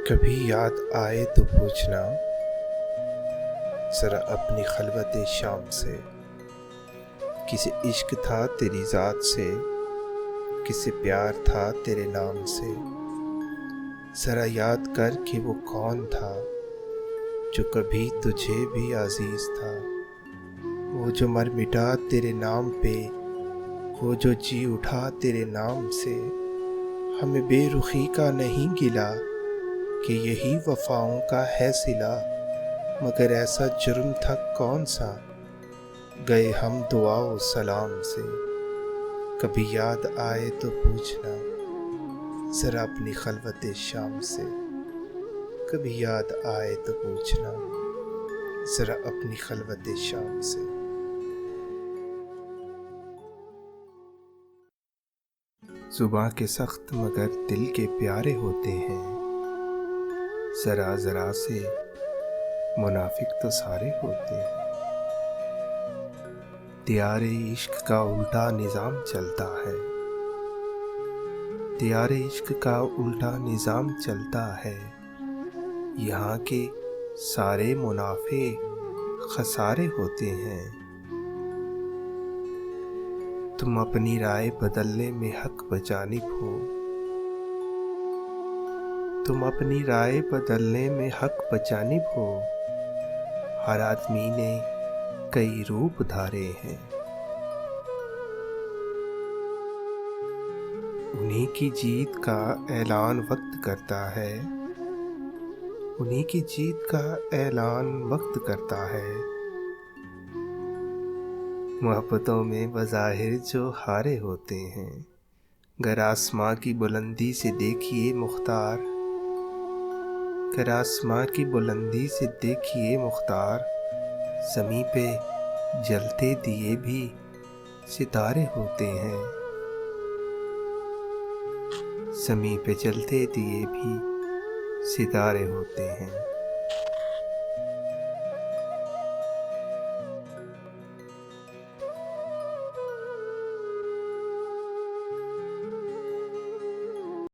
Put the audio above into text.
کبھی یاد آئے تو پوچھنا ذرا اپنی خلوت شام سے، کسے عشق تھا تیری ذات سے، کسے پیار تھا تیرے نام سے۔ ذرا یاد کر کہ وہ کون تھا جو کبھی تجھے بھی عزیز تھا، وہ جو مر مٹا تیرے نام پہ، وہ جو جی اٹھا تیرے نام سے۔ ہمیں بے رخی کا نہیں گلا کہ یہی وفاؤں کا ہے صلہ، مگر ایسا جرم تھا کون سا گئے ہم دعا و سلام سے۔ کبھی یاد آئے تو پوچھنا ذرا اپنی خلوت شام سے، کبھی یاد آئے تو پوچھنا ذرا اپنی خلوت شام سے۔ زباں کے سخت مگر دل کے پیارے ہوتے ہیں، ذرا ذرا سے منافق تو سارے ہوتے ہیں۔ دیار عشق کا الٹا نظام چلتا ہے، دیار عشق کا الٹا نظام چلتا ہے، یہاں کے سارے منافع خسارے ہوتے ہیں۔ تم اپنی رائے بدلنے میں حق بجانب ہو، تم اپنی رائے بدلنے میں حق بجانب ہو، ہر آدمی نے کئی روپ دھارے ہیں، انہی کی جیت کا اعلان وقت کرتا ہے، انہی کی جیت کا اعلان وقت کرتا ہے۔ محبتوں میں بظاہر جو ہارے ہوتے ہیں، گر آسماں کی بلندی سے دیکھیے مختار، گر آسماں کی بلندی سے دیکھیے مختار، زمیں پہ جلتے دیے بھی ستارے ہوتے ہیں، زمیں پہ جلتے دیے بھی ستارے ہوتے ہیں۔